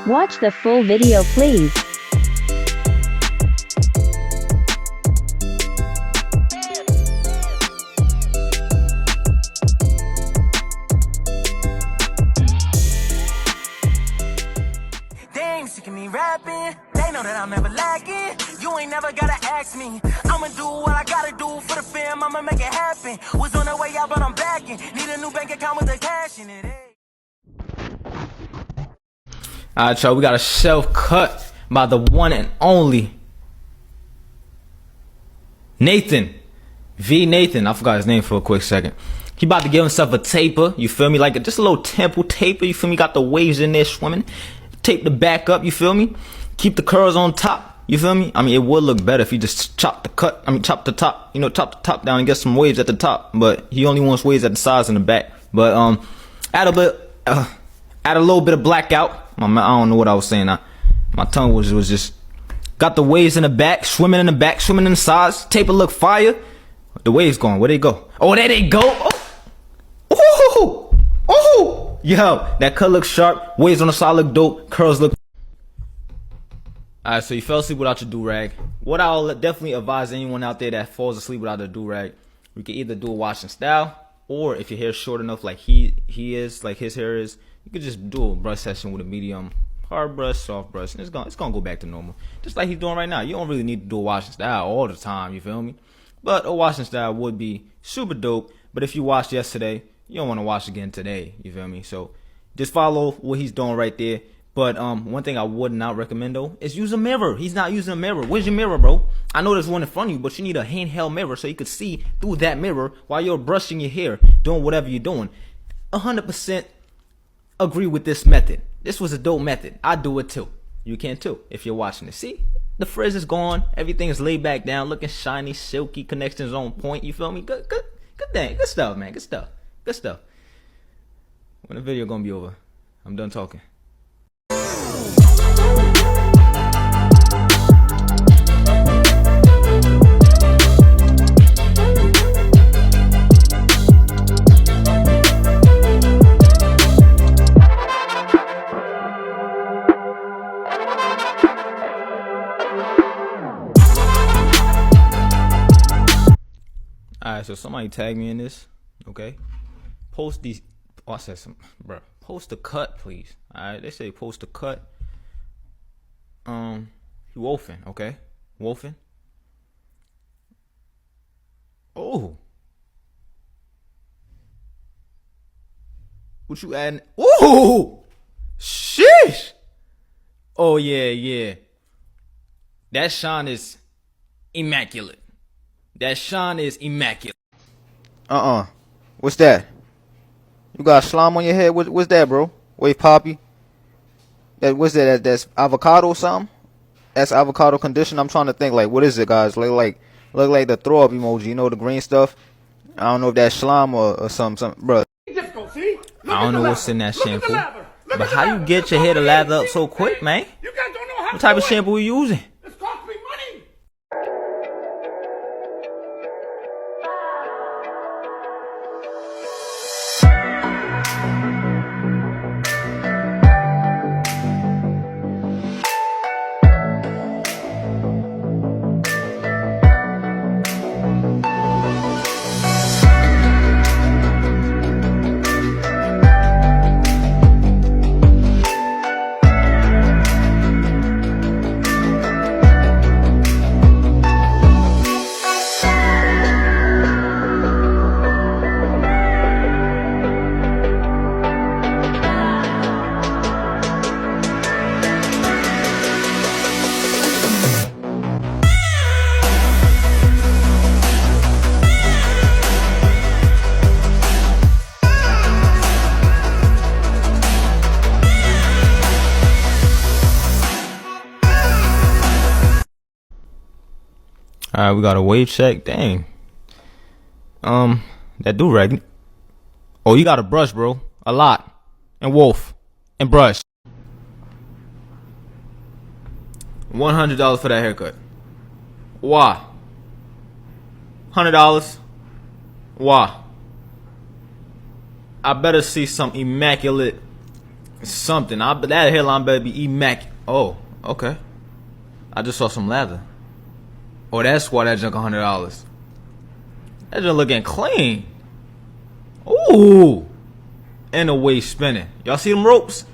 Watch the full video please. Dang, sick of me rapping. They know that I'm never lacking. You ain't never gotta ask me. I'ma do what I gotta do for the fam. I'ma make it happen. Was on the way out, but I'm backing. Need a new bank account with the cash in it. Alright, y'all, we got a Selfcut by the one and only Nathan. Nathan. I forgot his name for a quick second. He about to give himself a taper, you feel me? Like just a little temple taper, you feel me? Got the waves in there swimming. Tape the back up, you feel me? Keep the curls on top, you feel me? I mean, it would look better if you just chop the top, chop the top down and get some waves at the top. But he only wants waves at the sides and the back. But add a little bit of blackout. I don't know what I was saying. My tongue was just got the waves in the back, swimming in the sides. Taper look fire. The waves going, where they go? Oh, there they go. Oh, ooh. Yo, that cut looks sharp. Waves on the side look dope. Curls look. Alright, so you fell asleep without your do-rag. What I'll definitely advise anyone out there that falls asleep without a do-rag, we can either do a washing style, or if your hair's short enough like he is, like his hair is, you could just do a brush session with a medium hard brush, soft brush, and it's gonna go back to normal. Just like he's doing right now. You don't really need to do a washing style all the time, you feel me? But a washing style would be super dope. But if you washed yesterday, you don't want to wash again today, you feel me? So just follow what he's doing right there. But one thing I would not recommend though is use a mirror. He's not using a mirror. Where's your mirror, bro? I know there's one in front of you, but you need a handheld mirror so you could see through that mirror while you're brushing your hair, doing whatever you're doing. 100% agree with this method. This was a dope method. I do it too. You can too if you're watching it. See, the frizz is gone. Everything is laid back down, looking shiny, silky. Connections on point. You feel me? Good thing. Good stuff, man. Good stuff. When the video gonna be over? I'm done talking. Alright, so somebody tag me in this, okay? Post these. Oh, I said some, bro. Post a cut, please. Alright, they say post a cut. You wolfing, okay? Wolfing. Oh. What you adding? Ooh. Sheesh. Oh yeah. That shine is immaculate. That shine is immaculate. What's that? You got slime on your head? What's that, bro? Wait, Poppy. What's that? That's avocado or something? That's avocado condition. I'm trying to think, like, what is it, guys? Look like the throw up emoji. You know, the green stuff. I don't know if that's slime or something, bro. I don't know what's in that shampoo. But how you get your hair to lather up so quick, man? What type of shampoo you using? Alright, we got a wave check. Dang. That do-rag. Oh, you got a brush, bro. A lot. And wolf. And brush. $100 for that haircut. Why? $100. Why? I better see some immaculate Something. That hairline better be immaculate. Oh, okay. I just saw some lather. Oh, that's why that junk $100. That junk looking clean. Ooh. And the way spinning. Y'all see them ropes?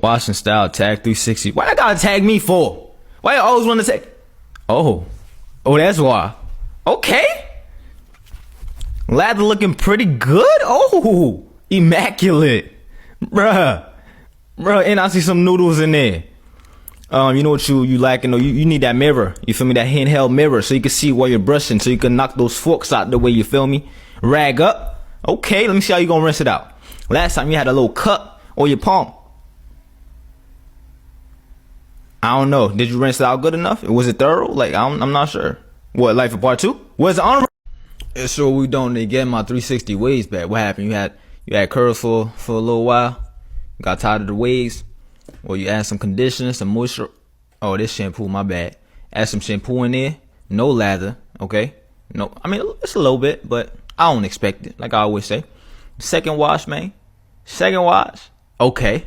Washing style tag 360. Why I gotta tag me for? Why you always want to tag? Oh, that's why. Okay. Lather looking pretty good. Oh, immaculate, bruh. And I see some noodles in there. You know what you lacking though? You need that mirror. You feel me? That handheld mirror so you can see while you're brushing, so you can knock those forks out the way. You feel me? Rag up. Okay, let me see how you gonna rinse it out. Last time you had a little cut on your palm. I don't know. Did you rinse it out good enough? Was it thorough? Like, I'm not sure. What, like for part 2? Was it on? So we don't get my 360 waves back. What happened? You had curls for a little while. You got tired of the waves. Or you add some conditioner, some moisture. Oh, this shampoo, my bad. Add some shampoo in there. No lather, okay? No, I mean, it's a little bit, but I don't expect it. Like I always say. Second wash, man. Second wash. Okay.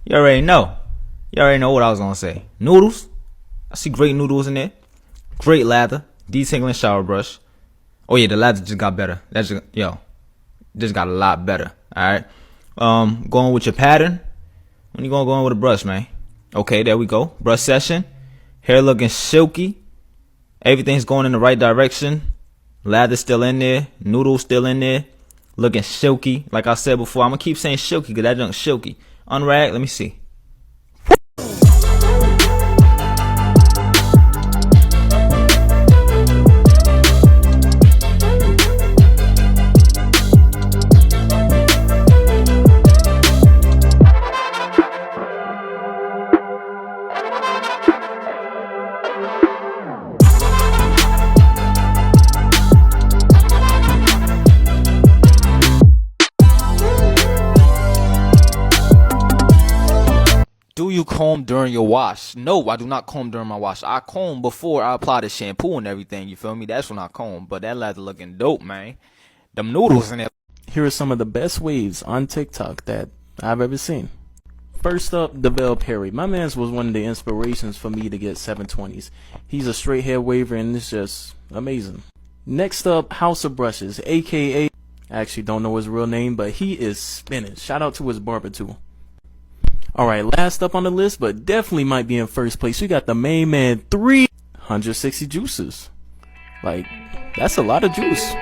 You already know. You already know what I was gonna say. Noodles. I see great noodles in there. Great lather. Detangling shower brush. Oh yeah, the lather just got better. Just got a lot better. Alright. Going with your pattern. When you gonna go in with a brush, man? Okay, there we go. Brush session. Hair looking silky. Everything's going in the right direction. Lather still in there. Noodles still in there. Looking silky. Like I said before, I'm gonna keep saying silky because that junk's silky. Unrag, let me see. Do you comb during your wash? No, I do not comb during my wash. I comb before I apply the shampoo and everything. You feel me? That's when I comb. But that lather looking dope, man. Them noodles in there. Here are some of the best waves on TikTok that I've ever seen. First up, DeVale Perry. My man's was one of the inspirations for me to get 720s. He's a straight hair waver and it's just amazing. Next up, House of Brushes, aka, I actually don't know his real name, but he is spinning. Shout out to his barber too. Alright, last up on the list, but definitely might be in first place, we got the main man, 360 juices. Like, that's a lot of juice.